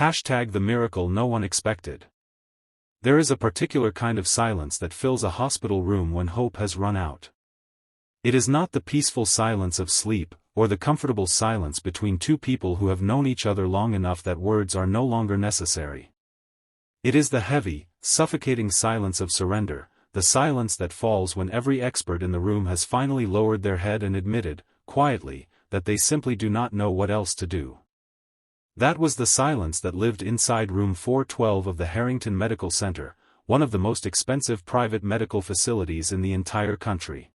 #the miracle no one expected. There is a particular kind of silence that fills a hospital room when hope has run out. It is not the peaceful silence of sleep, or the comfortable silence between two people who have known each other long enough that words are no longer necessary. It is the heavy, suffocating silence of surrender, the silence that falls when every expert in the room has finally lowered their head and admitted, quietly, that they simply do not know what else to do. That was the silence that lived inside room 412 of the Harrington Medical Center, one of the most expensive private medical facilities in the entire country.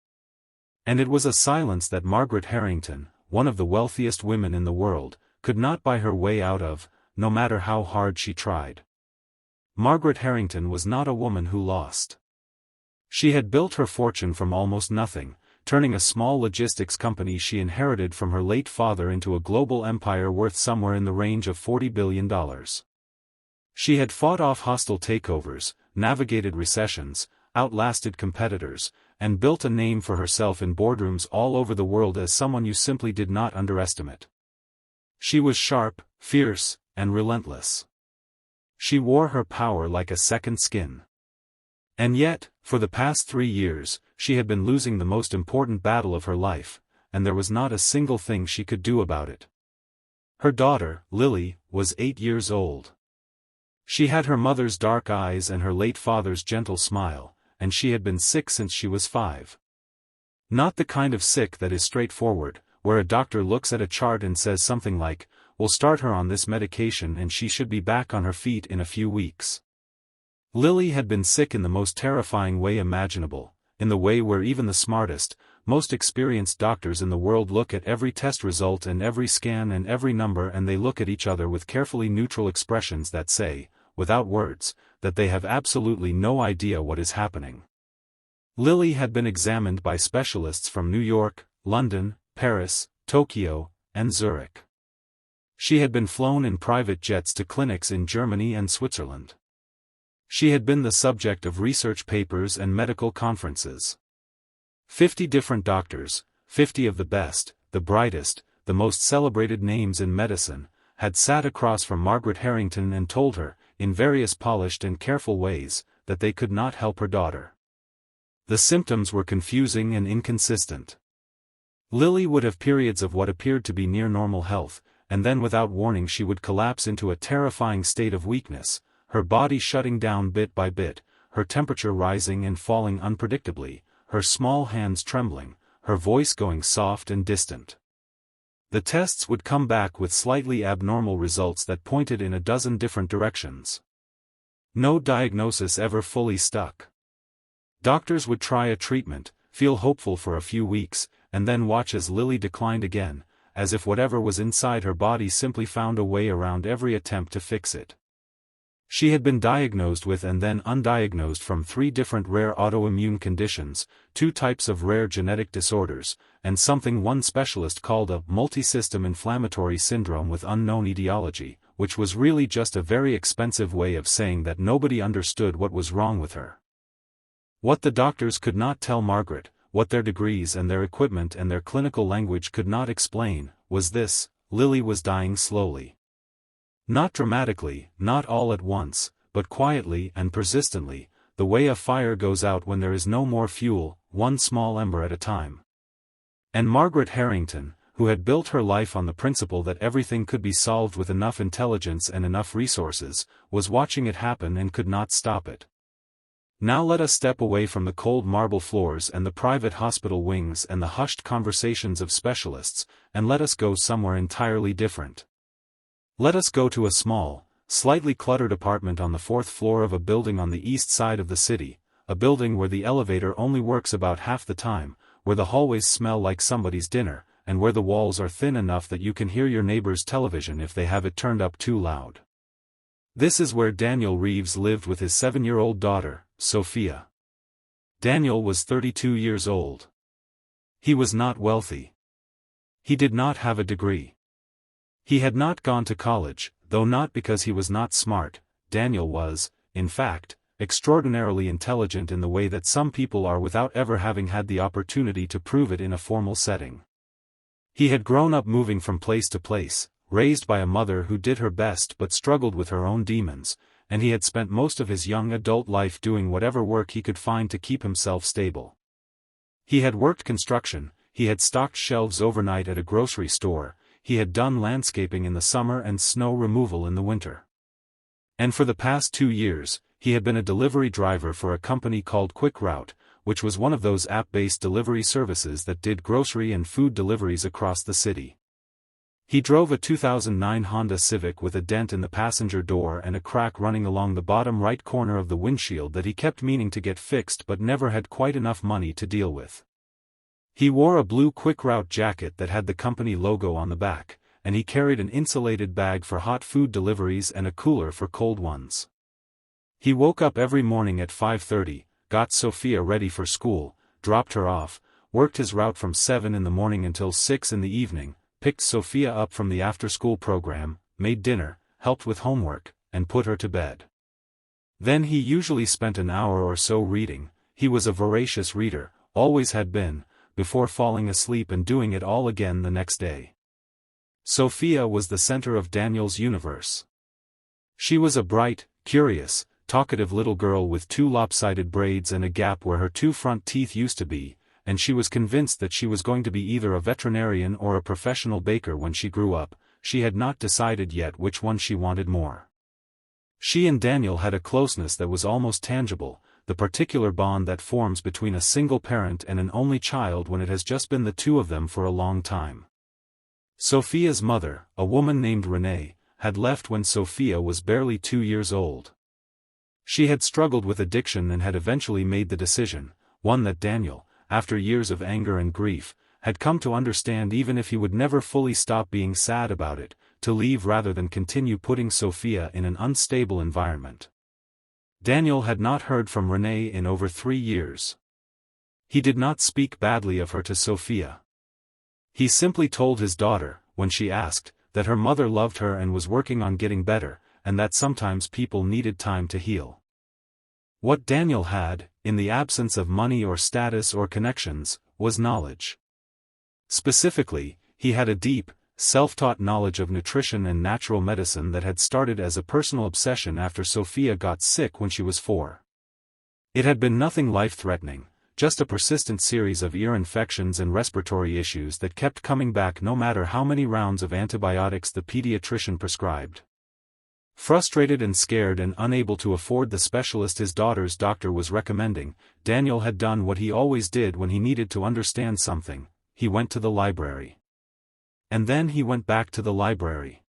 And it was a silence that Margaret Harrington, one of the wealthiest women in the world, could not buy her way out of, no matter how hard she tried. Margaret Harrington was not a woman who lost. She had built her fortune from almost nothing, turning a small logistics company she inherited from her late father into a global empire worth somewhere in the range of $40 billion. She had fought off hostile takeovers, navigated recessions, outlasted competitors, and built a name for herself in boardrooms all over the world as someone you simply did not underestimate. She was sharp, fierce, and relentless. She wore her power like a second skin. And yet, for the past 3 years, she had been losing the most important battle of her life, and there was not a single thing she could do about it. Her daughter, Lily, was 8 years old. She had her mother's dark eyes and her late father's gentle smile, and she had been sick since she was 5. Not the kind of sick that is straightforward, where a doctor looks at a chart and says something like, "We'll start her on this medication and she should be back on her feet in a few weeks." Lily had been sick in the most terrifying way imaginable, in the way where even the smartest, most experienced doctors in the world look at every test result and every scan and every number, and they look at each other with carefully neutral expressions that say, without words, that they have absolutely no idea what is happening. Lily had been examined by specialists from New York, London, Paris, Tokyo, and Zurich. She had been flown in private jets to clinics in Germany and Switzerland. She had been the subject of research papers and medical conferences. 50 different doctors, 50 of the best, the brightest, the most celebrated names in medicine, had sat across from Margaret Harrington and told her, in various polished and careful ways, that they could not help her daughter. The symptoms were confusing and inconsistent. Lily would have periods of what appeared to be near normal health, and then without warning she would collapse into a terrifying state of weakness, her body shutting down bit by bit, her temperature rising and falling unpredictably, her small hands trembling, her voice going soft and distant. The tests would come back with slightly abnormal results that pointed in a dozen different directions. No diagnosis ever fully stuck. Doctors would try a treatment, feel hopeful for a few weeks, and then watch as Lily declined again, as if whatever was inside her body simply found a way around every attempt to fix it. She had been diagnosed with and then undiagnosed from 3 different rare autoimmune conditions, 2 types of rare genetic disorders, and something one specialist called a multisystem inflammatory syndrome with unknown etiology, which was really just a very expensive way of saying that nobody understood what was wrong with her. What the doctors could not tell Margaret, what their degrees and their equipment and their clinical language could not explain, was this: Lily was dying slowly. Not dramatically, not all at once, but quietly and persistently, the way a fire goes out when there is no more fuel, one small ember at a time. And Margaret Harrington, who had built her life on the principle that everything could be solved with enough intelligence and enough resources, was watching it happen and could not stop it. Now let us step away from the cold marble floors and the private hospital wings and the hushed conversations of specialists, and let us go somewhere entirely different. Let us go to a small, slightly cluttered apartment on the 4th floor of a building on the east side of the city, a building where the elevator only works about half the time, where the hallways smell like somebody's dinner, and where the walls are thin enough that you can hear your neighbor's television if they have it turned up too loud. This is where Daniel Reeves lived with his 7-year-old daughter, Sofia. Daniel was 32 years old. He was not wealthy. He did not have a degree. He had not gone to college, though not because he was not smart. Daniel was, in fact, extraordinarily intelligent in the way that some people are without ever having had the opportunity to prove it in a formal setting. He had grown up moving from place to place, raised by a mother who did her best but struggled with her own demons, and he had spent most of his young adult life doing whatever work he could find to keep himself stable. He had worked construction, he had stocked shelves overnight at a grocery store, he had done landscaping in the summer and snow removal in the winter. And for the past 2 years, he had been a delivery driver for a company called Quick Route, which was one of those app-based delivery services that did grocery and food deliveries across the city. He drove a 2009 Honda Civic with a dent in the passenger door and a crack running along the bottom right corner of the windshield that he kept meaning to get fixed but never had quite enough money to deal with. He wore a blue Quick Route jacket that had the company logo on the back, and he carried an insulated bag for hot food deliveries and a cooler for cold ones. He woke up every morning at 5:30, got Sofia ready for school, dropped her off, worked his route from 7 in the morning until 6 in the evening, picked Sofia up from the after-school program, made dinner, helped with homework, and put her to bed. Then he usually spent an hour or so reading. He was a voracious reader, always had been, before falling asleep and doing it all again the next day. Sofia was the center of Daniel's universe. She was a bright, curious, talkative little girl with 2 lopsided braids and a gap where her 2 front teeth used to be, and she was convinced that she was going to be either a veterinarian or a professional baker when she grew up. She had not decided yet which one she wanted more. She and Daniel had a closeness that was almost tangible, the particular bond that forms between a single parent and an only child when it has just been the 2 of them for a long time. Sofia's mother, a woman named Renee, had left when Sofia was barely 2 years old. She had struggled with addiction and had eventually made the decision, one that Daniel, after years of anger and grief, had come to understand even if he would never fully stop being sad about it, to leave rather than continue putting Sofia in an unstable environment. Daniel had not heard from Renee in over 3 years. He did not speak badly of her to Sofia. He simply told his daughter, when she asked, that her mother loved her and was working on getting better, and that sometimes people needed time to heal. What Daniel had, in the absence of money or status or connections, was knowledge. Specifically, he had a deep, self-taught knowledge of nutrition and natural medicine that had started as a personal obsession after Sofia got sick when she was 4. It had been nothing life-threatening, just a persistent series of ear infections and respiratory issues that kept coming back no matter how many rounds of antibiotics the pediatrician prescribed. Frustrated and scared and unable to afford the specialist his daughter's doctor was recommending, Daniel had done what he always did when he needed to understand something: he went to the library. And then he went back to the library.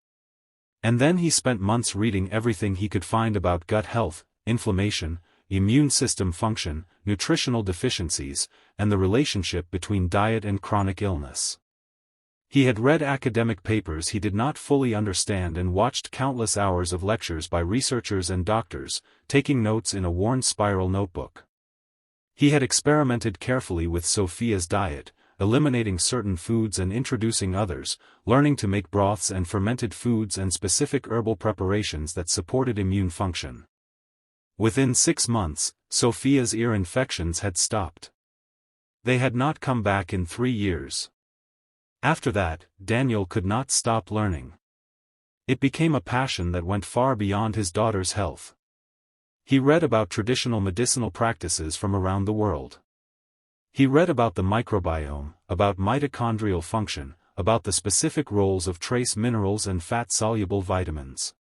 And then he spent months reading everything he could find about gut health, inflammation, immune system function, nutritional deficiencies, and the relationship between diet and chronic illness. He had read academic papers he did not fully understand and watched countless hours of lectures by researchers and doctors, taking notes in a worn spiral notebook. He had experimented carefully with Sofia's diet, eliminating certain foods and introducing others, learning to make broths and fermented foods and specific herbal preparations that supported immune function. Within 6 months, Sofia's ear infections had stopped. They had not come back in 3 years. After that, Daniel could not stop learning. It became a passion that went far beyond his daughter's health. He read about traditional medicinal practices from around the world. He read about the microbiome, about mitochondrial function, about the specific roles of trace minerals and fat-soluble vitamins.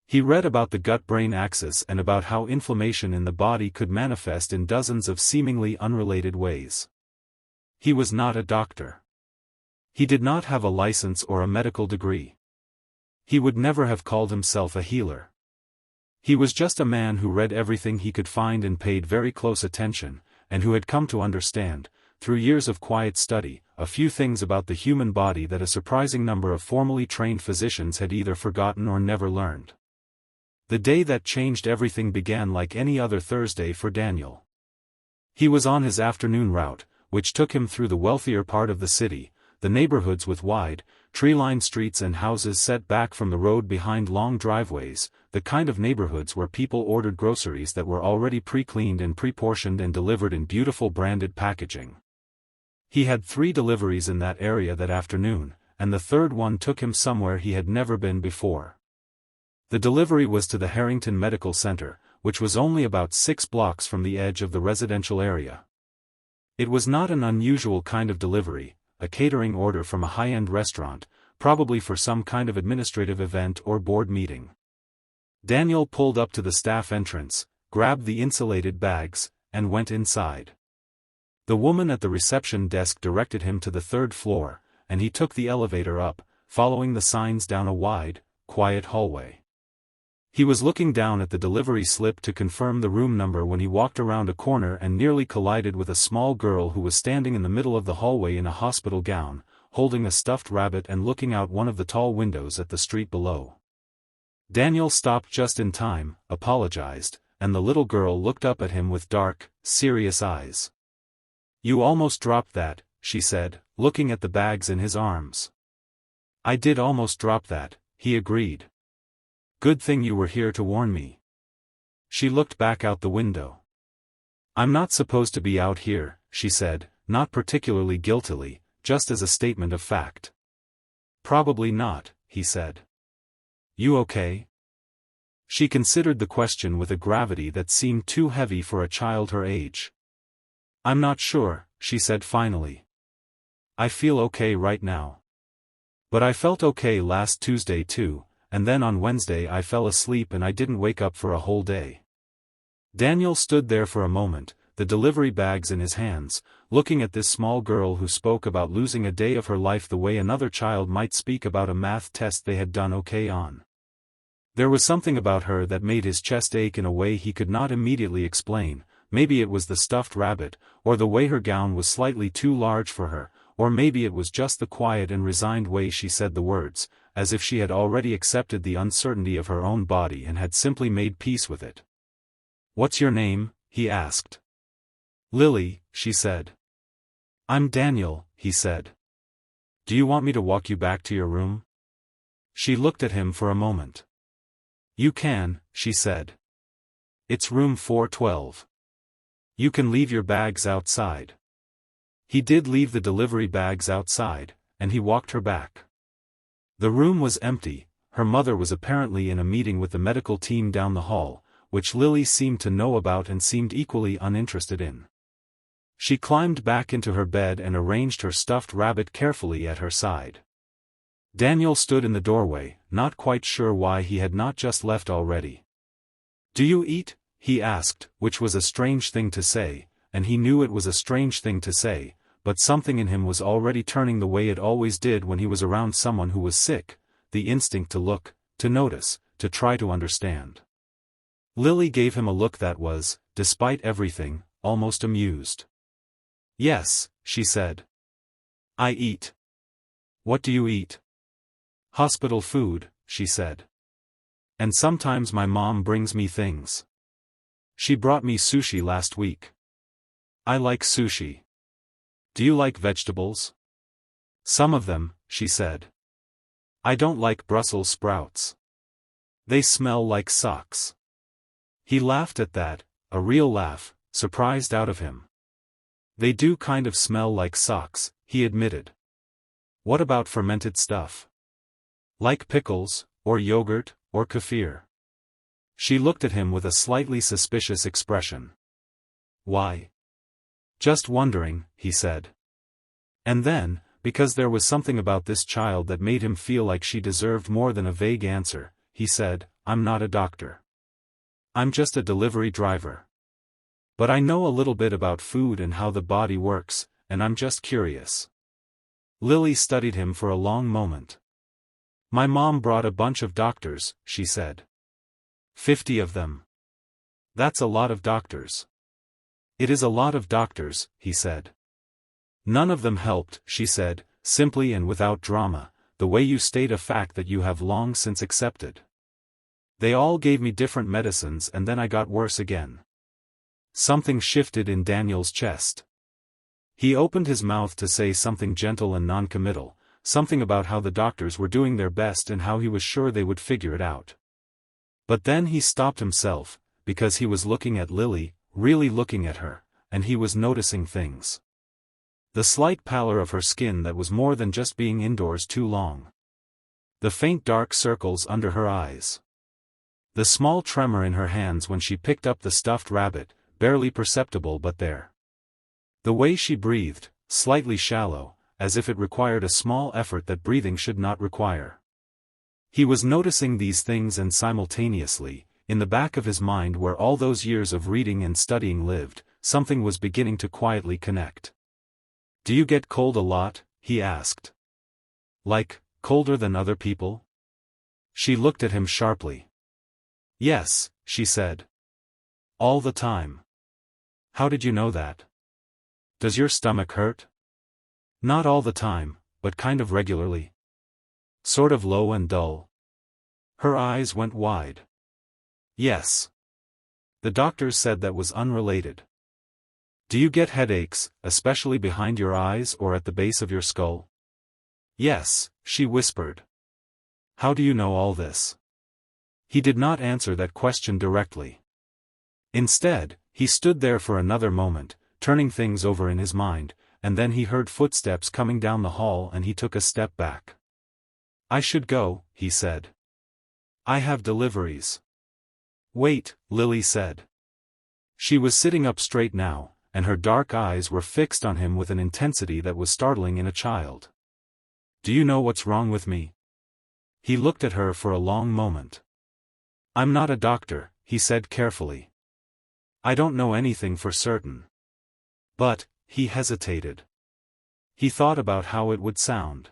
He read about the gut-brain axis and about how inflammation in the body could manifest in dozens of seemingly unrelated ways. He was not a doctor. He did not have a license or a medical degree. He would never have called himself a healer. He was just a man who read everything he could find and paid very close attention, and who had come to understand, through years of quiet study, a few things about the human body that a surprising number of formally trained physicians had either forgotten or never learned. The day that changed everything began like any other Thursday for Daniel. He was on his afternoon route, which took him through the wealthier part of the city, the neighborhoods with wide, tree-lined streets and houses set back from the road behind long driveways, the kind of neighborhoods where people ordered groceries that were already pre-cleaned and pre-portioned and delivered in beautiful branded packaging. He had 3 deliveries in that area that afternoon, and the third one took him somewhere he had never been before. The delivery was to the Harrington Medical Center, which was only about 6 blocks from the edge of the residential area. It was not an unusual kind of delivery, a catering order from a high-end restaurant, probably for some kind of administrative event or board meeting. Daniel pulled up to the staff entrance, grabbed the insulated bags, and went inside. The woman at the reception desk directed him to the 3rd floor, and he took the elevator up, following the signs down a wide, quiet hallway. He was looking down at the delivery slip to confirm the room number when he walked around a corner and nearly collided with a small girl who was standing in the middle of the hallway in a hospital gown, holding a stuffed rabbit and looking out one of the tall windows at the street below. Daniel stopped just in time, apologized, and the little girl looked up at him with dark, serious eyes. "You almost dropped that," she said, looking at the bags in his arms. "I did almost drop that," he agreed. "Good thing you were here to warn me." She looked back out the window. "I'm not supposed to be out here," she said, not particularly guiltily, just as a statement of fact. "Probably not," he said. "You okay?" She considered the question with a gravity that seemed too heavy for a child her age. "I'm not sure," she said finally. "I feel okay right now. But I felt okay last Tuesday too, and then on Wednesday I fell asleep and I didn't wake up for a whole day." Daniel stood there for a moment, the delivery bags in his hands, looking at this small girl who spoke about losing a day of her life the way another child might speak about a math test they had done okay on. There was something about her that made his chest ache in a way he could not immediately explain. Maybe it was the stuffed rabbit, or the way her gown was slightly too large for her, or maybe it was just the quiet and resigned way she said the words, as if she had already accepted the uncertainty of her own body and had simply made peace with it. "What's your name?" he asked. "Lily," she said. "I'm Daniel," he said. "Do you want me to walk you back to your room?" She looked at him for a moment. "You can," she said. "It's room 412. You can leave your bags outside." He did leave the delivery bags outside, and he walked her back. The room was empty. Her mother was apparently in a meeting with the medical team down the hall, which Lily seemed to know about and seemed equally uninterested in. She climbed back into her bed and arranged her stuffed rabbit carefully at her side. Daniel stood in the doorway, not quite sure why he had not just left already. "Do you eat?" he asked, which was a strange thing to say, and he knew it was a strange thing to say, but something in him was already turning the way it always did when he was around someone who was sick, the instinct to look, to notice, to try to understand. Lily gave him a look that was, despite everything, almost amused. "Yes," she said. "I eat." "What do you eat?" "Hospital food," she said. "And sometimes my mom brings me things. She brought me sushi last week. I like sushi. Do you like vegetables?" "Some of them," she said. "I don't like Brussels sprouts. They smell like socks." He laughed at that, a real laugh, surprised out of him. "They do kind of smell like socks," he admitted. "What about fermented stuff? Like pickles, or yogurt, or kefir?" She looked at him with a slightly suspicious expression. "Why?" "Just wondering," he said. And then, because there was something about this child that made him feel like she deserved more than a vague answer, he said, "I'm not a doctor. I'm just a delivery driver. But I know a little bit about food and how the body works, and I'm just curious." Lily studied him for a long moment. "My mom brought a bunch of doctors," she said. 50 of them. That's a lot of doctors." "It is a lot of doctors," he said. "None of them helped," she said, simply and without drama, "the way you state a fact that you have long since accepted. They all gave me different medicines and then I got worse again." Something shifted in Daniel's chest. He opened his mouth to say something gentle and non-committal, something about how the doctors were doing their best and how he was sure they would figure it out. But then he stopped himself, because he was looking at Lily, really looking at her, and he was noticing things. The slight pallor of her skin that was more than just being indoors too long. The faint dark circles under her eyes. The small tremor in her hands when she picked up the stuffed rabbit, barely perceptible but there. The way she breathed, slightly shallow, as if it required a small effort that breathing should not require. He was noticing these things and simultaneously, in the back of his mind where all those years of reading and studying lived, something was beginning to quietly connect. "Do you get cold a lot?" he asked. "Like, colder than other people?" She looked at him sharply. "Yes," she said. "All the time." "How did you know that? Does your stomach hurt?" "Not all the time, but kind of regularly." "Sort of low and dull?" Her eyes went wide. "Yes. The doctors said that was unrelated." "Do you get headaches, especially behind your eyes or at the base of your skull?" "Yes," she whispered. "How do you know all this?" He did not answer that question directly. Instead, he stood there for another moment, turning things over in his mind, and then he heard footsteps coming down the hall and he took a step back. "I should go," he said. "I have deliveries." "Wait," Lily said. She was sitting up straight now, and her dark eyes were fixed on him with an intensity that was startling in a child. "Do you know what's wrong with me?" He looked at her for a long moment. "I'm not a doctor," he said carefully. "I don't know anything for certain." But, he hesitated. He thought about how it would sound.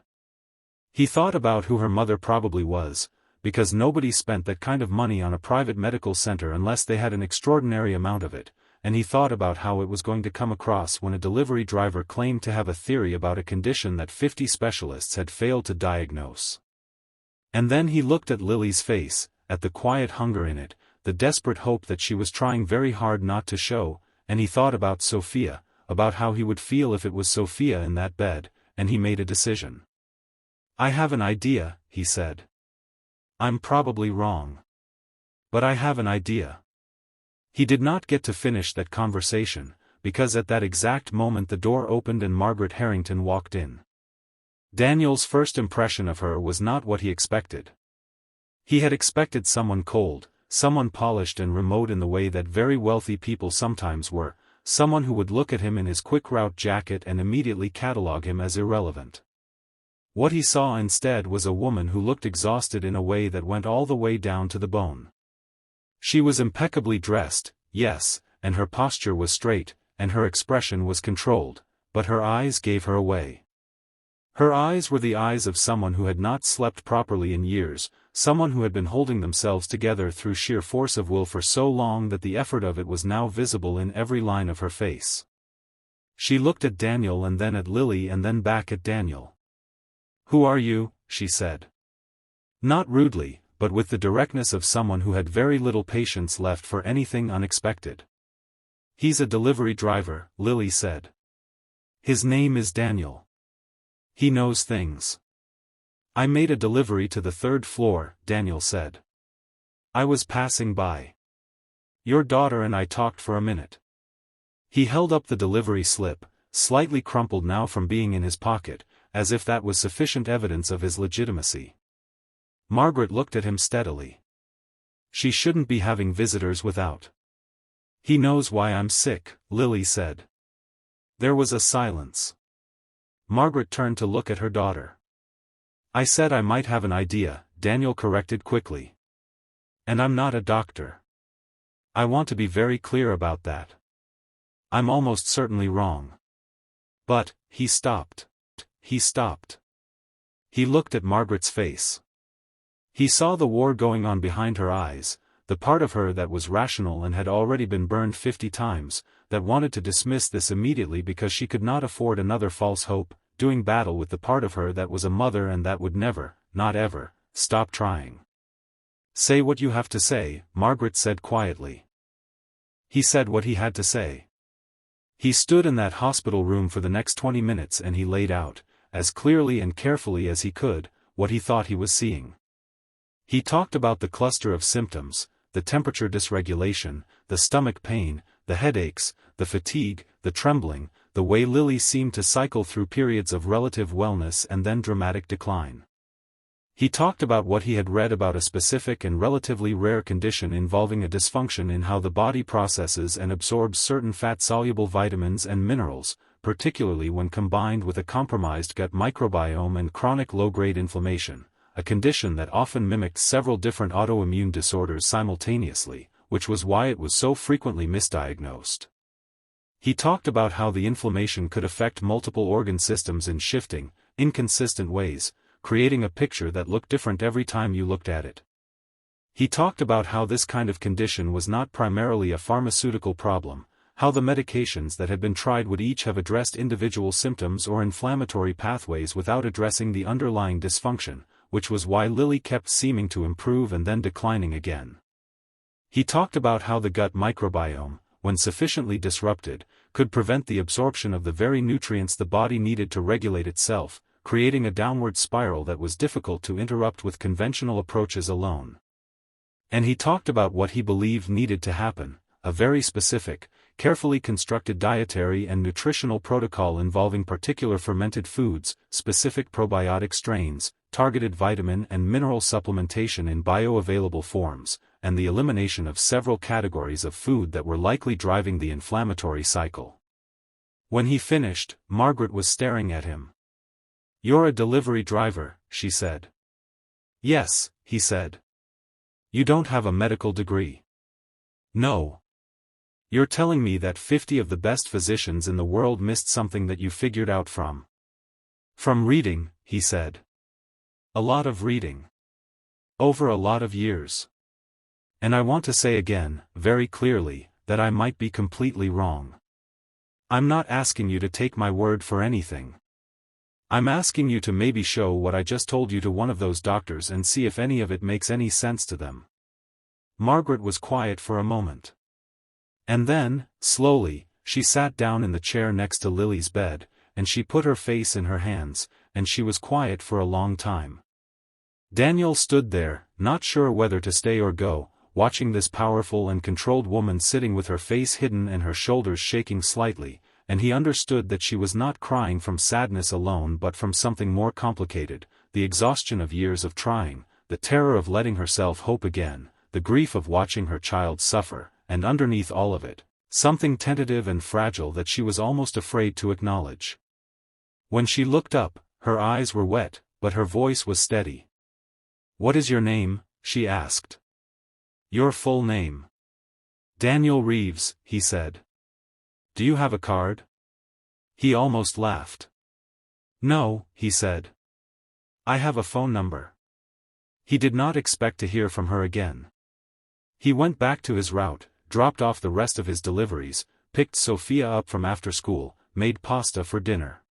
He thought about who her mother probably was, because nobody spent that kind of money on a private medical center unless they had an extraordinary amount of it, and he thought about how it was going to come across when a delivery driver claimed to have a theory about a condition that 50 specialists had failed to diagnose. And then he looked at Lily's face, at the quiet hunger in it, the desperate hope that she was trying very hard not to show, and he thought about Sofia, about how he would feel if it was Sofia in that bed, and he made a decision. "I have an idea," he said. "I'm probably wrong. But I have an idea." He did not get to finish that conversation, because at that exact moment the door opened and Margaret Harrington walked in. Daniel's first impression of her was not what he expected. He had expected someone cold, someone polished and remote in the way that very wealthy people sometimes were, someone who would look at him in his quick route jacket and immediately catalog him as irrelevant. What he saw instead was a woman who looked exhausted in a way that went all the way down to the bone. She was impeccably dressed, yes, and her posture was straight, and her expression was controlled, but her eyes gave her away. Her eyes were the eyes of someone who had not slept properly in years, someone who had been holding themselves together through sheer force of will for so long that the effort of it was now visible in every line of her face. She looked at Daniel and then at Lily and then back at Daniel. "Who are you?" she said. Not rudely, but with the directness of someone who had very little patience left for anything unexpected. "He's a delivery driver," Lily said. "His name is Daniel. He knows things." "I made a delivery to the 3rd floor," Daniel said. "I was passing by. Your daughter and I talked for a minute." He held up the delivery slip, slightly crumpled now from being in his pocket, as if that was sufficient evidence of his legitimacy. Margaret looked at him steadily. "She shouldn't be having visitors without." "He knows why I'm sick," Lily said. There was a silence. Margaret turned to look at her daughter. "I said I might have an idea," Daniel corrected quickly. "And I'm not a doctor. I want to be very clear about that. I'm almost certainly wrong." But, he stopped. He stopped. He looked at Margaret's face. He saw the war going on behind her eyes, the part of her that was rational and had already been burned 50 times, that wanted to dismiss this immediately because she could not afford another false hope, doing battle with the part of her that was a mother and that would never, not ever, stop trying. "Say what you have to say," Margaret said quietly. He said what he had to say. He stood in that hospital room for the next 20 minutes and he laid out, as clearly and carefully as he could, what he thought he was seeing. He talked about the cluster of symptoms, the temperature dysregulation, the stomach pain, the headaches, the fatigue, the trembling, the way Lily seemed to cycle through periods of relative wellness and then dramatic decline. He talked about what he had read about a specific and relatively rare condition involving a dysfunction in how the body processes and absorbs certain fat-soluble vitamins and minerals, particularly when combined with a compromised gut microbiome and chronic low-grade inflammation, a condition that often mimicked several different autoimmune disorders simultaneously, which was why it was so frequently misdiagnosed. He talked about how the inflammation could affect multiple organ systems in shifting, inconsistent ways, creating a picture that looked different every time you looked at it. He talked about how this kind of condition was not primarily a pharmaceutical problem, how the medications that had been tried would each have addressed individual symptoms or inflammatory pathways without addressing the underlying dysfunction, which was why Lily kept seeming to improve and then declining again. He talked about how the gut microbiome, when sufficiently disrupted, could prevent the absorption of the very nutrients the body needed to regulate itself, creating a downward spiral that was difficult to interrupt with conventional approaches alone. And he talked about what he believed needed to happen, a very specific, carefully constructed dietary and nutritional protocol involving particular fermented foods, specific probiotic strains, targeted vitamin and mineral supplementation in bioavailable forms, and the elimination of several categories of food that were likely driving the inflammatory cycle. When he finished, Margaret was staring at him. "You're a delivery driver," she said. "Yes," he said. "You don't have a medical degree." "No. You're telling me that 50 of the best physicians in the world missed something that you figured out from?" "From reading," he said. "A lot of reading. Over a lot of years. And I want to say again, very clearly, that I might be completely wrong. I'm not asking you to take my word for anything. I'm asking you to maybe show what I just told you to one of those doctors and see if any of it makes any sense to them." Margaret was quiet for a moment. And then, slowly, she sat down in the chair next to Lily's bed, and she put her face in her hands, and she was quiet for a long time. Daniel stood there, not sure whether to stay or go, watching this powerful and controlled woman sitting with her face hidden and her shoulders shaking slightly, and he understood that she was not crying from sadness alone but from something more complicated, the exhaustion of years of trying, the terror of letting herself hope again, the grief of watching her child suffer, and underneath all of it, something tentative and fragile that she was almost afraid to acknowledge. When she looked up, her eyes were wet, but her voice was steady. "What is your name?" she asked. "Your full name." "Daniel Reeves," he said. "Do you have a card?" He almost laughed. "No," he said. "I have a phone number." He did not expect to hear from her again. He went back to his route, dropped off the rest of his deliveries, picked Sofia up from after school, made pasta for dinner.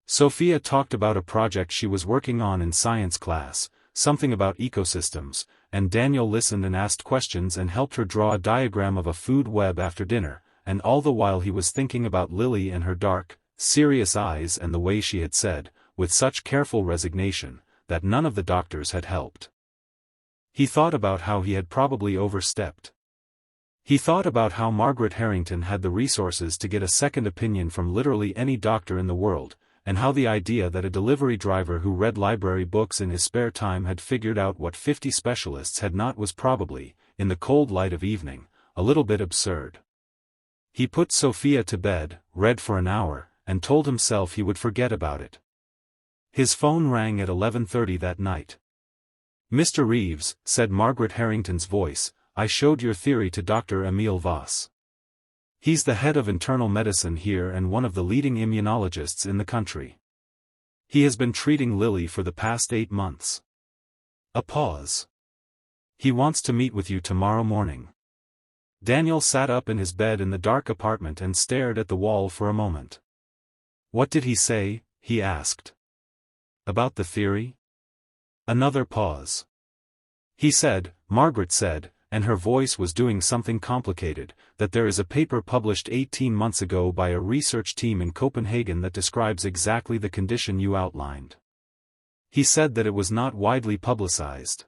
Sofia talked about a project she was working on in science class, something about ecosystems, and Daniel listened and asked questions and helped her draw a diagram of a food web after dinner, and all the while he was thinking about Lily and her dark, serious eyes and the way she had said, with such careful resignation, that none of the doctors had helped. He thought about how he had probably overstepped. He thought about how Margaret Harrington had the resources to get a second opinion from literally any doctor in the world, and how the idea that a delivery driver who read library books in his spare time had figured out what 50 specialists had not was probably, in the cold light of evening, a little bit absurd. He put Sofia to bed, read for an hour, and told himself he would forget about it. His phone rang at 11:30 that night. "Mr. Reeves," said Margaret Harrington's voice, "I showed your theory to Dr. Emil Voss. He's the head of internal medicine here and one of the leading immunologists in the country. He has been treating Lily for the past 8 months. A pause. He wants to meet with you tomorrow morning." Daniel sat up in his bed in the dark apartment and stared at the wall for a moment. "What did he say?" he asked. "About the theory?" Another pause. "He said," Margaret said, and her voice was doing something complicated, "that there is a paper published 18 months ago by a research team in Copenhagen that describes exactly the condition you outlined. He said that it was not widely publicized.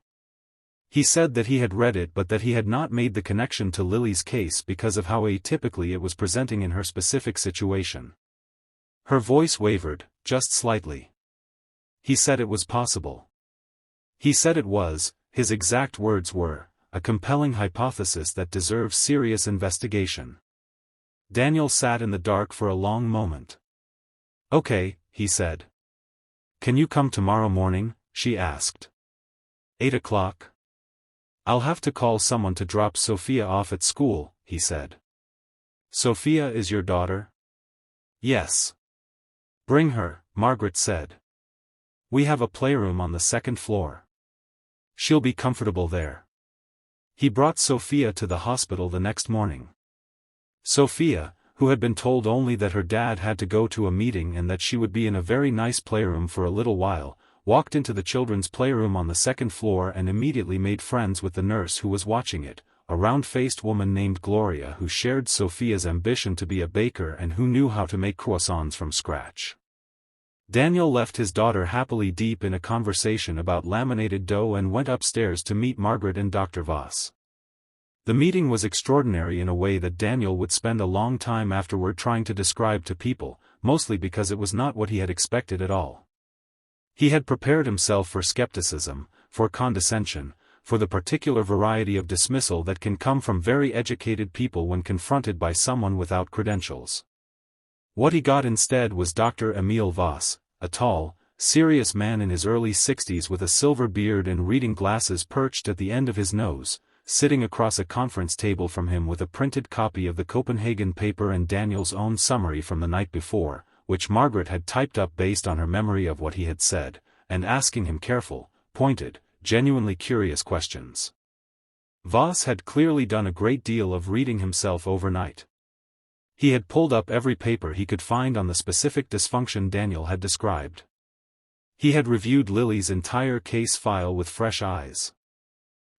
He said that he had read it but that he had not made the connection to Lily's case because of how atypically it was presenting in her specific situation. Her voice wavered, just slightly. He said it was possible. He said it was, his exact words were, a compelling hypothesis that deserves serious investigation. Daniel sat in the dark for a long moment. "Okay," he said. "Can you come tomorrow morning?" she asked. 8 o'clock? "I'll have to call someone to drop Sofia off at school," he said. "Sofia is your daughter?" "Yes." "Bring her," Margaret said. "We have a playroom on the second floor. She'll be comfortable there." He brought Sofia to the hospital the next morning. Sofia, who had been told only that her dad had to go to a meeting and that she would be in a very nice playroom for a little while, walked into the children's playroom on the second floor and immediately made friends with the nurse who was watching it, a round-faced woman named Gloria who shared Sofia's ambition to be a baker and who knew how to make croissants from scratch. Daniel left his daughter happily deep in a conversation about laminated dough and went upstairs to meet Margaret and Dr. Voss. The meeting was extraordinary in a way that Daniel would spend a long time afterward trying to describe to people, mostly because it was not what he had expected at all. He had prepared himself for skepticism, for condescension, for the particular variety of dismissal that can come from very educated people when confronted by someone without credentials. What he got instead was Dr. Emil Voss, a tall, serious man in his early 60s with a silver beard and reading glasses perched at the end of his nose, sitting across a conference table from him with a printed copy of the Copenhagen paper and Daniel's own summary from the night before, which Margaret had typed up based on her memory of what he had said, and asking him careful, pointed, genuinely curious questions. Voss had clearly done a great deal of reading himself overnight. He had pulled up every paper he could find on the specific dysfunction Daniel had described. He had reviewed Lily's entire case file with fresh eyes.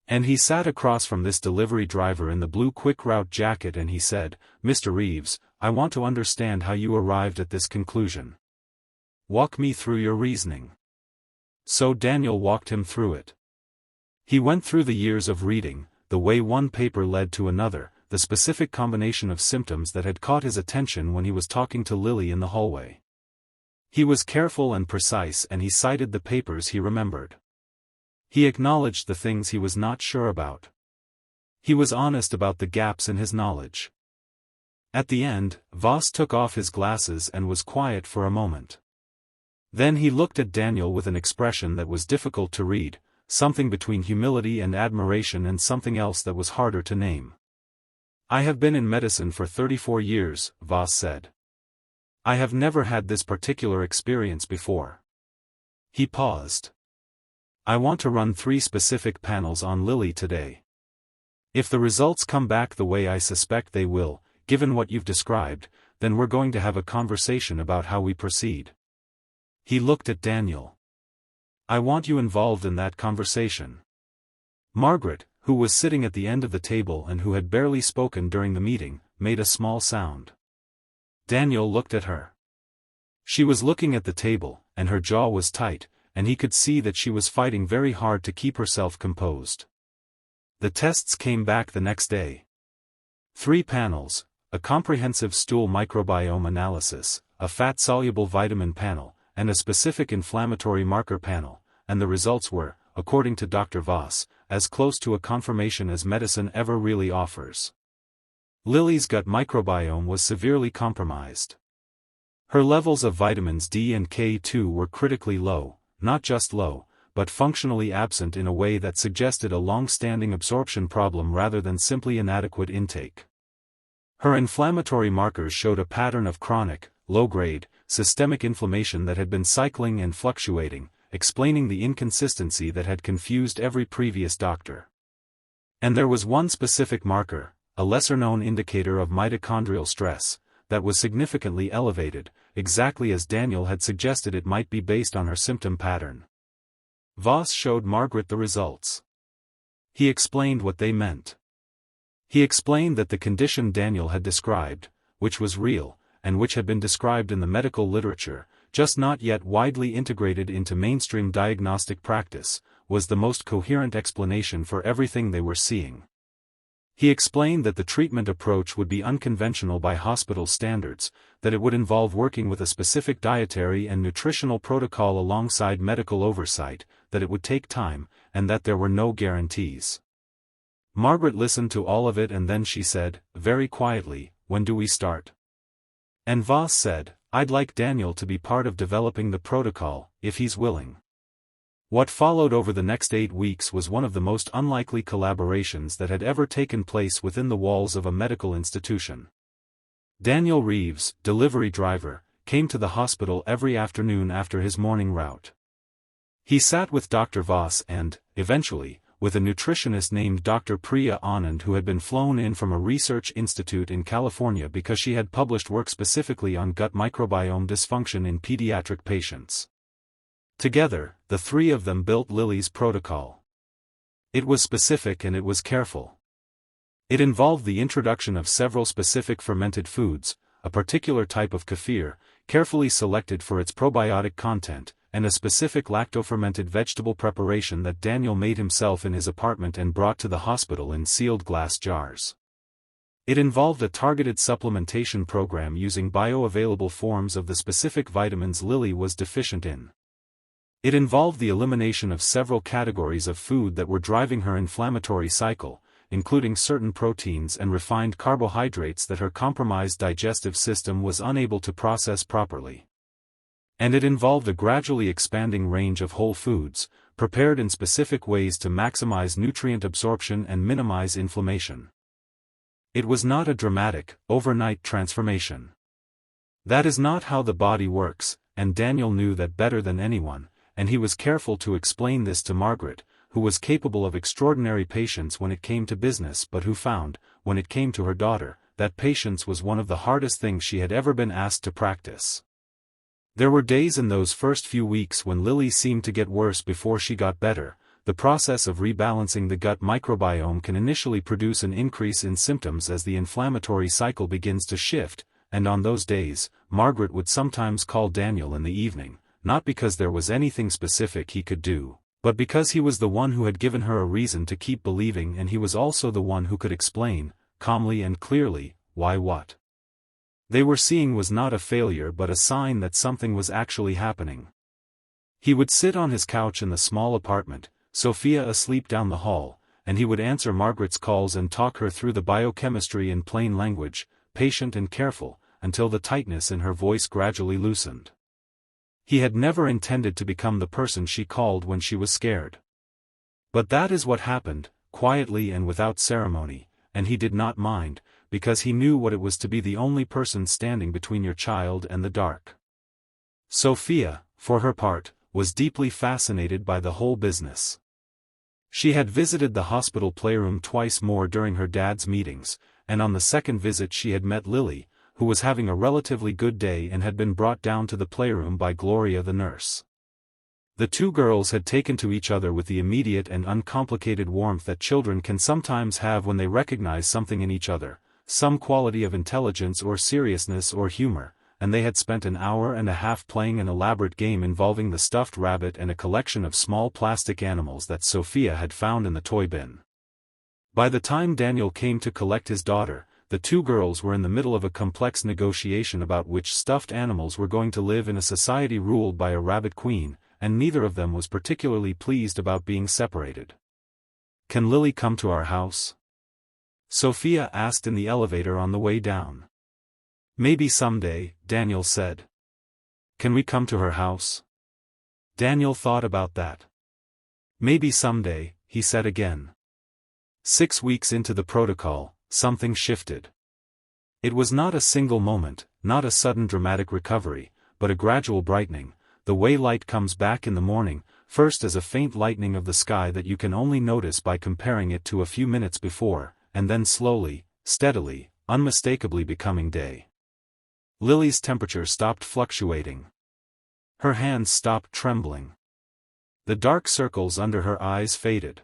And he sat across from this delivery driver in the blue quick route jacket and he said, "Mr. Reeves, I want to understand how you arrived at this conclusion. Walk me through your reasoning." So Daniel walked him through it. He went through the years of reading, the way one paper led to another, the specific combination of symptoms that had caught his attention when he was talking to Lily in the hallway. He was careful and precise and he cited the papers he remembered. He acknowledged the things he was not sure about. He was honest about the gaps in his knowledge. At the end, Voss took off his glasses and was quiet for a moment. Then he looked at Daniel with an expression that was difficult to read, something between humility and admiration and something else that was harder to name. "I have been in medicine for 34 years, Voss said. I have never had this particular experience before." He paused. "I want to run 3 specific panels on Lily today. If the results come back the way I suspect they will, given what you've described, then we're going to have a conversation about how we proceed." He looked at Daniel. "I want you involved in that conversation." Margaret, who was sitting at the end of the table and who had barely spoken during the meeting, made a small sound. Daniel looked at her. She was looking at the table, and her jaw was tight, and he could see that she was fighting very hard to keep herself composed. The tests came back the next day. 3 panels, a comprehensive stool microbiome analysis, a fat-soluble vitamin panel, and a specific inflammatory marker panel, and the results were, according to Dr. Voss, as close to a confirmation as medicine ever really offers. Lily's gut microbiome was severely compromised. Her levels of vitamins D and K2 were critically low, not just low, but functionally absent in a way that suggested a long-standing absorption problem rather than simply inadequate intake. Her inflammatory markers showed a pattern of chronic, low-grade, systemic inflammation that had been cycling and fluctuating, explaining the inconsistency that had confused every previous doctor. And there was one specific marker, a lesser-known indicator of mitochondrial stress, that was significantly elevated, exactly as Daniel had suggested it might be based on her symptom pattern. Voss showed Margaret the results. He explained what they meant. He explained that the condition Daniel had described, which was real, and which had been described in the medical literature, just not yet widely integrated into mainstream diagnostic practice, was the most coherent explanation for everything they were seeing. He explained that the treatment approach would be unconventional by hospital standards, that it would involve working with a specific dietary and nutritional protocol alongside medical oversight, that it would take time, and that there were no guarantees. Margaret listened to all of it and then she said, very quietly, "When do we start?" And Voss said, "I'd like Daniel to be part of developing the protocol, if he's willing." What followed over the next 8 weeks was one of the most unlikely collaborations that had ever taken place within the walls of a medical institution. Daniel Reeves, delivery driver, came to the hospital every afternoon after his morning route. He sat with Dr. Voss and, eventually, with a nutritionist named Dr. Priya Anand who had been flown in from a research institute in California because she had published work specifically on gut microbiome dysfunction in pediatric patients. Together, the three of them built Lily's protocol. It was specific and it was careful. It involved the introduction of several specific fermented foods, a particular type of kefir, carefully selected for its probiotic content, and a specific lacto-fermented vegetable preparation that Daniel made himself in his apartment and brought to the hospital in sealed glass jars. It involved a targeted supplementation program using bioavailable forms of the specific vitamins Lily was deficient in. It involved the elimination of several categories of food that were driving her inflammatory cycle, including certain proteins and refined carbohydrates that her compromised digestive system was unable to process properly. And it involved a gradually expanding range of whole foods, prepared in specific ways to maximize nutrient absorption and minimize inflammation. It was not a dramatic, overnight transformation. That is not how the body works, and Daniel knew that better than anyone, and he was careful to explain this to Margaret, who was capable of extraordinary patience when it came to business but who found, when it came to her daughter, that patience was one of the hardest things she had ever been asked to practice. There were days in those first few weeks when Lily seemed to get worse before she got better. The process of rebalancing the gut microbiome can initially produce an increase in symptoms as the inflammatory cycle begins to shift, and on those days, Margaret would sometimes call Daniel in the evening, not because there was anything specific he could do, but because he was the one who had given her a reason to keep believing, and he was also the one who could explain, calmly and clearly, why what they were seeing was not a failure but a sign that something was actually happening. He would sit on his couch in the small apartment, Sofia asleep down the hall, and he would answer Margaret's calls and talk her through the biochemistry in plain language, patient and careful, until the tightness in her voice gradually loosened. He had never intended to become the person she called when she was scared. But that is what happened, quietly and without ceremony, and he did not mind, because he knew what it was to be the only person standing between your child and the dark. Sofia, for her part, was deeply fascinated by the whole business. She had visited the hospital playroom twice more during her dad's meetings, and on the second visit she had met Lily, who was having a relatively good day and had been brought down to the playroom by Gloria the nurse. The two girls had taken to each other with the immediate and uncomplicated warmth that children can sometimes have when they recognize something in each other, some quality of intelligence or seriousness or humor, and they had spent an hour and a half playing an elaborate game involving the stuffed rabbit and a collection of small plastic animals that Sofia had found in the toy bin. By the time Daniel came to collect his daughter, the two girls were in the middle of a complex negotiation about which stuffed animals were going to live in a society ruled by a rabbit queen, and neither of them was particularly pleased about being separated. "Can Lily come to our house?" Sofia asked in the elevator on the way down. "Maybe someday," Daniel said. "Can we come to her house?" Daniel thought about that. "Maybe someday," he said again. 6 weeks into the protocol, something shifted. It was not a single moment, not a sudden dramatic recovery, but a gradual brightening, the way light comes back in the morning, first as a faint lightening of the sky that you can only notice by comparing it to a few minutes before, and then slowly, steadily, unmistakably becoming day. Lily's temperature stopped fluctuating. Her hands stopped trembling. The dark circles under her eyes faded.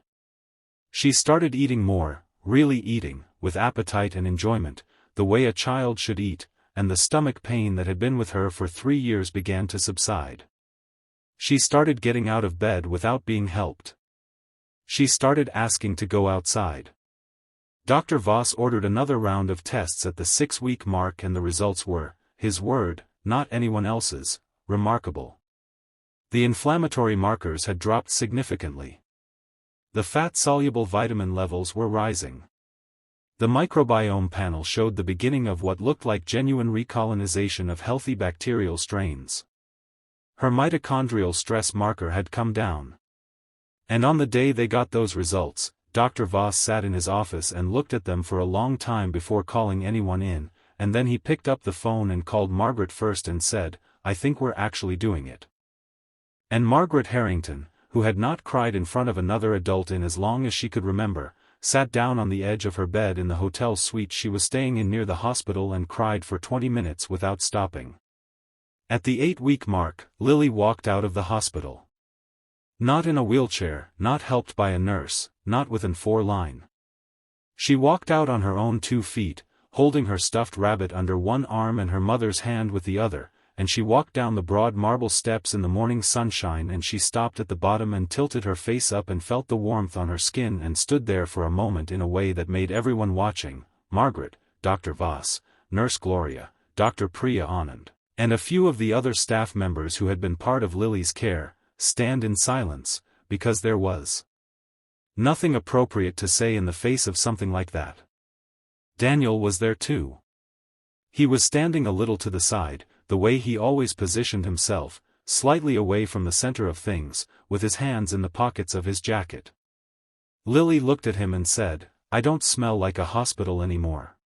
She started eating more, really eating, with appetite and enjoyment, the way a child should eat, and the stomach pain that had been with her for 3 years began to subside. She started getting out of bed without being helped. She started asking to go outside. Dr. Voss ordered another round of tests at the 6-week mark, and the results were, his word, not anyone else's, remarkable. The inflammatory markers had dropped significantly. The fat-soluble vitamin levels were rising. The microbiome panel showed the beginning of what looked like genuine recolonization of healthy bacterial strains. Her mitochondrial stress marker had come down. And on the day they got those results, Dr. Voss sat in his office and looked at them for a long time before calling anyone in, and then he picked up the phone and called Margaret first and said, "I think we're actually doing it." And Margaret Harrington, who had not cried in front of another adult in as long as she could remember, sat down on the edge of her bed in the hotel suite she was staying in near the hospital and cried for 20 minutes without stopping. At the 8-week mark, Lily walked out of the hospital. Not in a wheelchair, not helped by a nurse, not with an 4-line. She walked out on her own 2 feet, holding her stuffed rabbit under one arm and her mother's hand with the other, and she walked down the broad marble steps in the morning sunshine, and she stopped at the bottom and tilted her face up and felt the warmth on her skin and stood there for a moment in a way that made everyone watching, Margaret, Dr. Voss, Nurse Gloria, Dr. Priya Anand, and a few of the other staff members who had been part of Lily's care, stand in silence, because there was nothing appropriate to say in the face of something like that. Daniel was there too. He was standing a little to the side, the way he always positioned himself, slightly away from the center of things, with his hands in the pockets of his jacket. Lily looked at him and said, "I don't smell like a hospital anymore."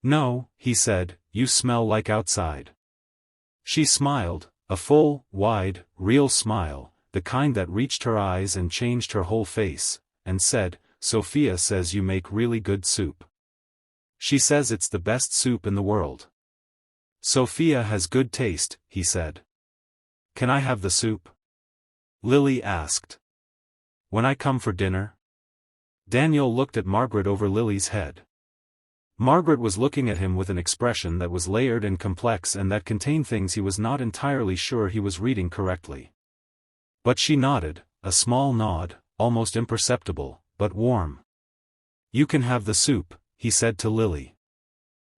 "No," he said, "you smell like outside." She smiled, a full, wide, real smile, the kind that reached her eyes and changed her whole face, and said, "Sofia says you make really good soup. She says it's the best soup in the world." "Sofia has good taste," he said. "Can I have the soup?" Lily asked. "When I come for dinner?" Daniel looked at Margaret over Lily's head. Margaret was looking at him with an expression that was layered and complex and that contained things he was not entirely sure he was reading correctly. But she nodded, a small nod, almost imperceptible, but warm. "You can have the soup," he said to Lily.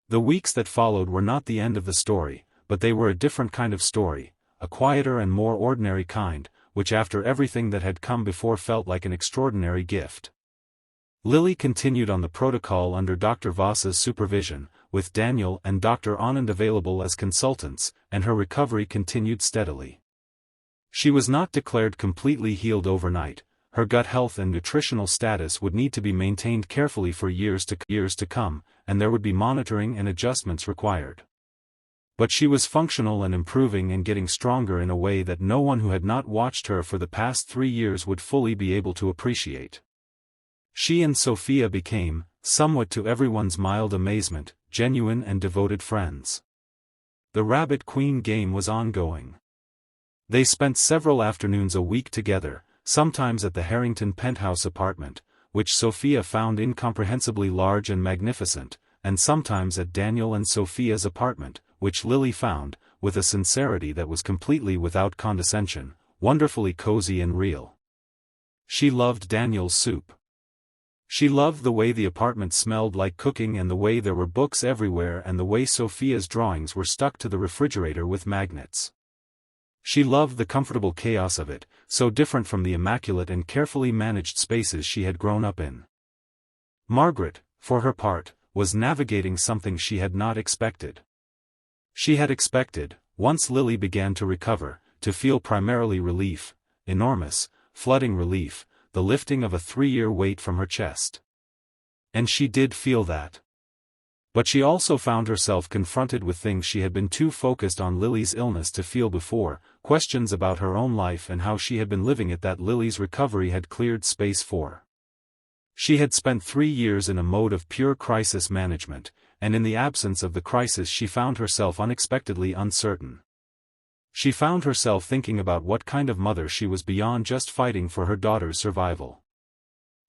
The weeks that followed were not the end of the story, but they were a different kind of story, a quieter and more ordinary kind, which after everything that had come before felt like an extraordinary gift. Lily continued on the protocol under Dr. Voss's supervision, with Daniel and Dr. Anand available as consultants, and her recovery continued steadily. She was not declared completely healed overnight. Her gut health and nutritional status would need to be maintained carefully for years to come, and there would be monitoring and adjustments required. But she was functional and improving and getting stronger in a way that no one who had not watched her for the past 3 years would fully be able to appreciate. She and Sofia became, somewhat to everyone's mild amazement, genuine and devoted friends. The Rabbit Queen game was ongoing. They spent several afternoons a week together, sometimes at the Harrington penthouse apartment, which Sofia found incomprehensibly large and magnificent, and sometimes at Daniel and Sofia's apartment, which Lily found, with a sincerity that was completely without condescension, wonderfully cozy and real. She loved Daniel's soup. She loved the way the apartment smelled like cooking and the way there were books everywhere and the way Sofia's drawings were stuck to the refrigerator with magnets. She loved the comfortable chaos of it, so different from the immaculate and carefully managed spaces she had grown up in. Margaret, for her part, was navigating something she had not expected. She had expected, once Lily began to recover, to feel primarily relief, enormous, flooding relief, the lifting of a 3-year weight from her chest. And she did feel that. But she also found herself confronted with things she had been too focused on Lily's illness to feel before, questions about her own life and how she had been living it that Lily's recovery had cleared space for. She had spent 3 years in a mode of pure crisis management, and in the absence of the crisis she found herself unexpectedly uncertain. She found herself thinking about what kind of mother she was beyond just fighting for her daughter's survival.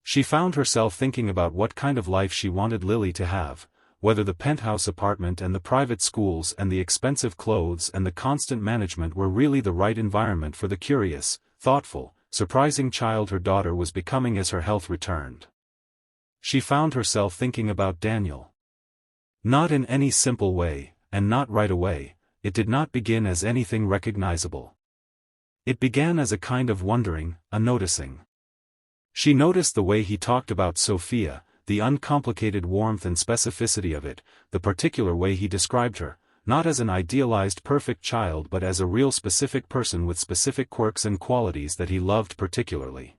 She found herself thinking about what kind of life she wanted Lily to have, whether the penthouse apartment and the private schools and the expensive clothes and the constant management were really the right environment for the curious, thoughtful, surprising child her daughter was becoming as her health returned. She found herself thinking about Daniel. Not in any simple way, and not right away. It did not begin as anything recognizable. It began as a kind of wondering, a noticing. She noticed the way he talked about Sofia, the uncomplicated warmth and specificity of it, the particular way he described her, not as an idealized perfect child but as a real specific person with specific quirks and qualities that he loved particularly.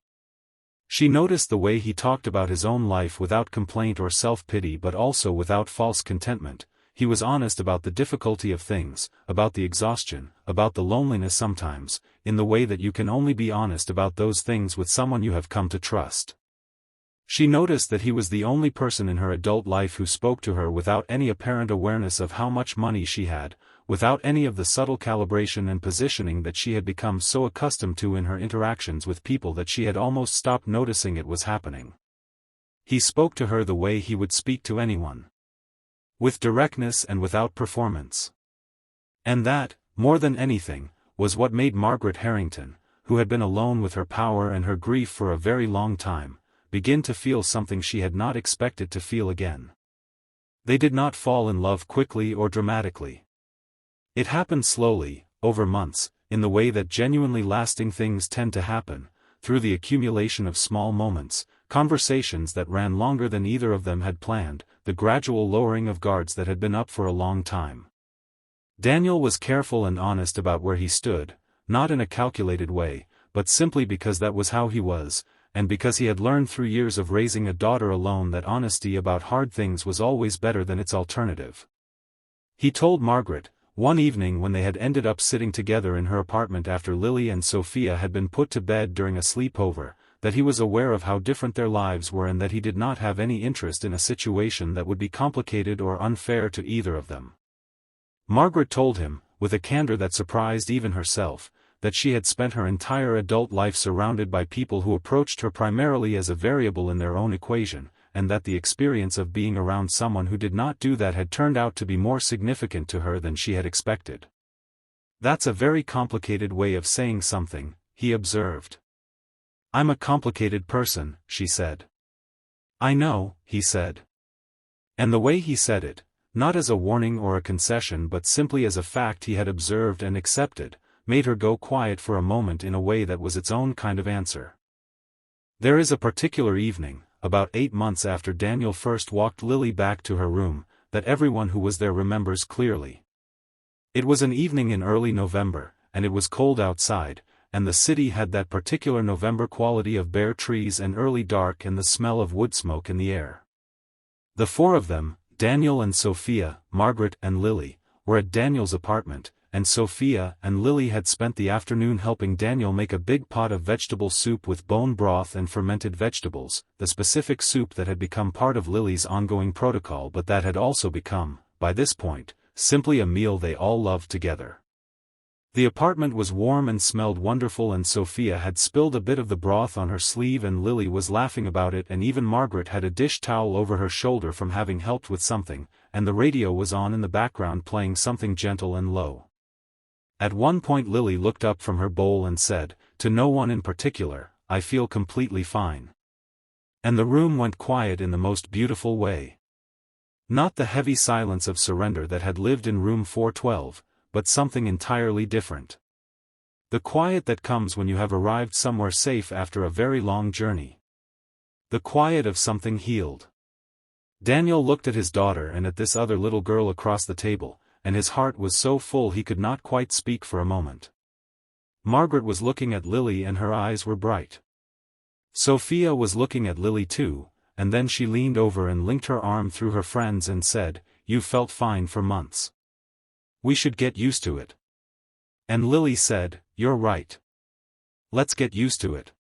She noticed the way he talked about his own life without complaint or self-pity but also without false contentment. He was honest about the difficulty of things, about the exhaustion, about the loneliness sometimes, in the way that you can only be honest about those things with someone you have come to trust. She noticed that he was the only person in her adult life who spoke to her without any apparent awareness of how much money she had, without any of the subtle calibration and positioning that she had become so accustomed to in her interactions with people that she had almost stopped noticing it was happening. He spoke to her the way he would speak to anyone. With directness and without performance. And that, more than anything, was what made Margaret Harrington, who had been alone with her power and her grief for a very long time, begin to feel something she had not expected to feel again. They did not fall in love quickly or dramatically. It happened slowly, over months, in the way that genuinely lasting things tend to happen, through the accumulation of small moments, conversations that ran longer than either of them had planned, the gradual lowering of guards that had been up for a long time. Daniel was careful and honest about where he stood, not in a calculated way, but simply because that was how he was, and because he had learned through years of raising a daughter alone that honesty about hard things was always better than its alternative. He told Margaret, one evening when they had ended up sitting together in her apartment after Lily and Sofia had been put to bed during a sleepover, that he was aware of how different their lives were and that he did not have any interest in a situation that would be complicated or unfair to either of them. Margaret told him, with a candor that surprised even herself, that she had spent her entire adult life surrounded by people who approached her primarily as a variable in their own equation, and that the experience of being around someone who did not do that had turned out to be more significant to her than she had expected. "That's a very complicated way of saying something," he observed. "I'm a complicated person," she said. "I know," he said. And the way he said it, not as a warning or a concession but simply as a fact he had observed and accepted, made her go quiet for a moment in a way that was its own kind of answer. There is a particular evening, about 8 months after Daniel first walked Lily back to her room, that everyone who was there remembers clearly. It was an evening in early November, and it was cold outside, and the city had that particular November quality of bare trees and early dark and the smell of wood smoke in the air. The four of them, Daniel and Sofia, Margaret and Lily, were at Daniel's apartment, and Sofia and Lily had spent the afternoon helping Daniel make a big pot of vegetable soup with bone broth and fermented vegetables, the specific soup that had become part of Lily's ongoing protocol but that had also become, by this point, simply a meal they all loved together. The apartment was warm and smelled wonderful and Sofia had spilled a bit of the broth on her sleeve and Lily was laughing about it and even Margaret had a dish towel over her shoulder from having helped with something, and the radio was on in the background playing something gentle and low. At one point Lily looked up from her bowl and said, to no one in particular, "I feel completely fine." And the room went quiet in the most beautiful way. Not the heavy silence of surrender that had lived in room 412, but something entirely different. The quiet that comes when you have arrived somewhere safe after a very long journey. The quiet of something healed. Daniel looked at his daughter and at this other little girl across the table, and his heart was so full he could not quite speak for a moment. Margaret was looking at Lily and her eyes were bright. Sofia was looking at Lily too, and then she leaned over and linked her arm through her friend's and said, "You've felt fine for months. We should get used to it." And Lily said, "You're right. Let's get used to it."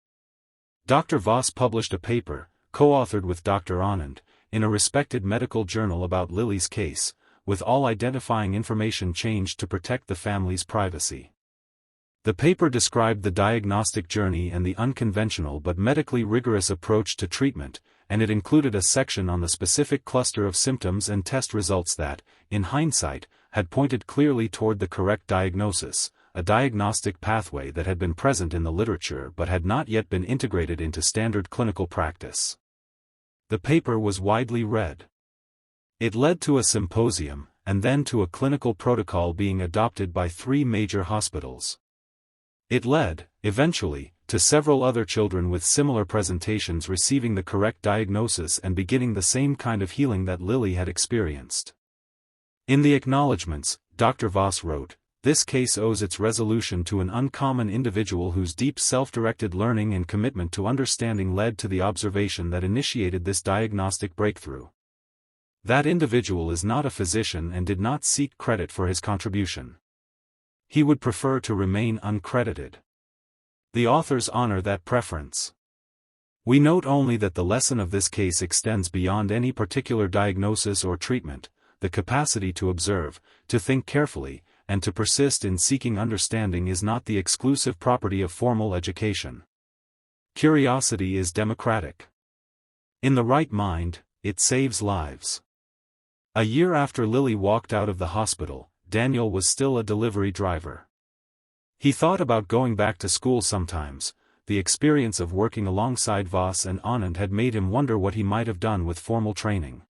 Dr. Voss published a paper, co-authored with Dr. Anand, in a respected medical journal about Lily's case, with all identifying information changed to protect the family's privacy. The paper described the diagnostic journey and the unconventional but medically rigorous approach to treatment, and it included a section on the specific cluster of symptoms and test results that, in hindsight, had pointed clearly toward the correct diagnosis, a diagnostic pathway that had been present in the literature but had not yet been integrated into standard clinical practice. The paper was widely read. It led to a symposium, and then to a clinical protocol being adopted by 3 major hospitals. It led, eventually, to several other children with similar presentations receiving the correct diagnosis and beginning the same kind of healing that Lily had experienced. In the acknowledgments, Dr. Voss wrote, "This case owes its resolution to an uncommon individual whose deep self-directed learning and commitment to understanding led to the observation that initiated this diagnostic breakthrough. That individual is not a physician and did not seek credit for his contribution. He would prefer to remain uncredited. The authors honor that preference. We note only that the lesson of this case extends beyond any particular diagnosis or treatment, the capacity to observe, to think carefully, and to persist in seeking understanding is not the exclusive property of formal education. Curiosity is democratic. In the right mind, it saves lives." A year after Lily walked out of the hospital, Daniel was still a delivery driver. He thought about going back to school sometimes. The experience of working alongside Voss and Anand had made him wonder what he might have done with formal training.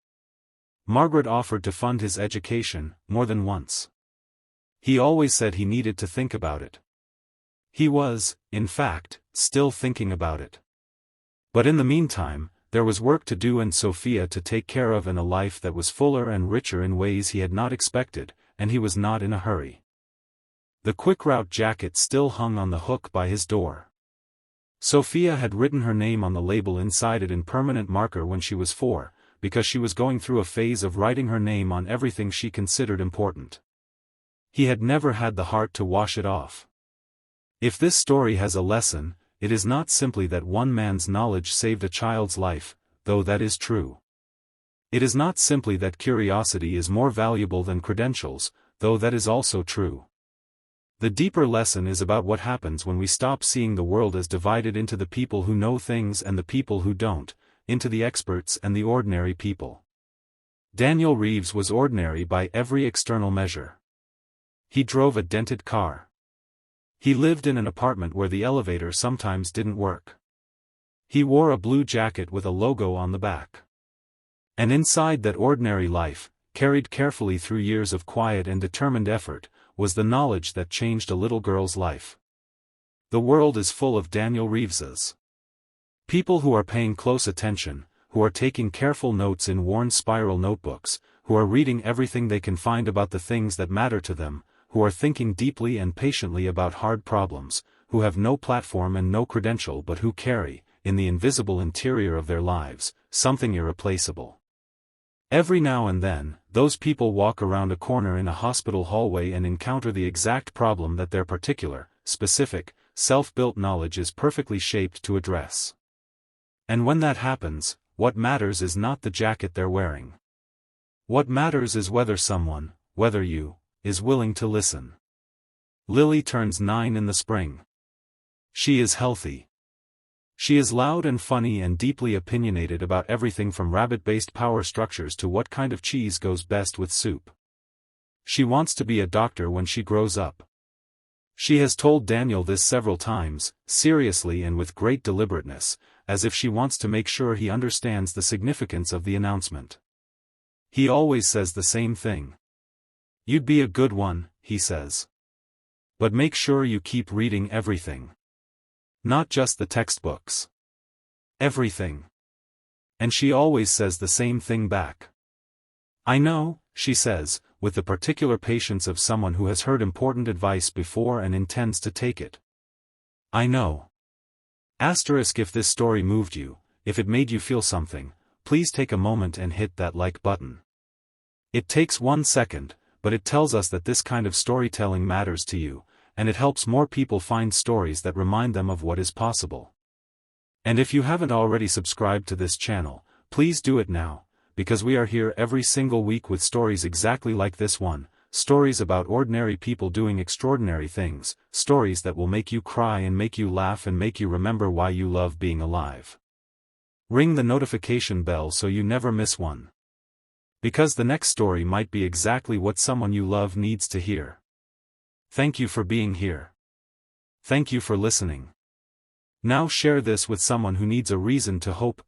Margaret offered to fund his education, more than once. He always said he needed to think about it. He was, in fact, still thinking about it. But in the meantime, there was work to do and Sofia to take care of and a life that was fuller and richer in ways he had not expected, and he was not in a hurry. The quick route jacket still hung on the hook by his door. Sofia had written her name on the label inside it in permanent marker when she was 4, because she was going through a phase of writing her name on everything she considered important. He had never had the heart to wash it off. If this story has a lesson, it is not simply that one man's knowledge saved a child's life, though that is true. It is not simply that curiosity is more valuable than credentials, though that is also true. The deeper lesson is about what happens when we stop seeing the world as divided into the people who know things and the people who don't, into the experts and the ordinary people. Daniel Reeves was ordinary by every external measure. He drove a dented car. He lived in an apartment where the elevator sometimes didn't work. He wore a blue jacket with a logo on the back. And inside that ordinary life, carried carefully through years of quiet and determined effort, was the knowledge that changed a little girl's life. The world is full of Daniel Reeveses. People who are paying close attention, who are taking careful notes in worn spiral notebooks, who are reading everything they can find about the things that matter to them, who are thinking deeply and patiently about hard problems, who have no platform and no credential but who carry, in the invisible interior of their lives, something irreplaceable. Every now and then, those people walk around a corner in a hospital hallway and encounter the exact problem that their particular, specific, self-built knowledge is perfectly shaped to address. And when that happens, what matters is not the jacket they're wearing. What matters is whether someone, whether you, is willing to listen. Lily turns 9 in the spring. She is healthy. She is loud and funny and deeply opinionated about everything from rabbit-based power structures to what kind of cheese goes best with soup. She wants to be a doctor when she grows up. She has told Daniel this several times, seriously and with great deliberateness, as if she wants to make sure he understands the significance of the announcement. He always says the same thing. "You'd be a good one," he says. "But make sure you keep reading everything. Not just the textbooks. Everything." And she always says the same thing back. "I know," she says, with the particular patience of someone who has heard important advice before and intends to take it. "I know." If this story moved you, if it made you feel something, please take a moment and hit that like button. It takes 1 second, but it tells us that this kind of storytelling matters to you, and it helps more people find stories that remind them of what is possible. And if you haven't already subscribed to this channel, please do it now, because we are here every single week with stories exactly like this one, stories about ordinary people doing extraordinary things, stories that will make you cry and make you laugh and make you remember why you love being alive. Ring the notification bell so you never miss one. Because the next story might be exactly what someone you love needs to hear. Thank you for being here. Thank you for listening. Now share this with someone who needs a reason to hope.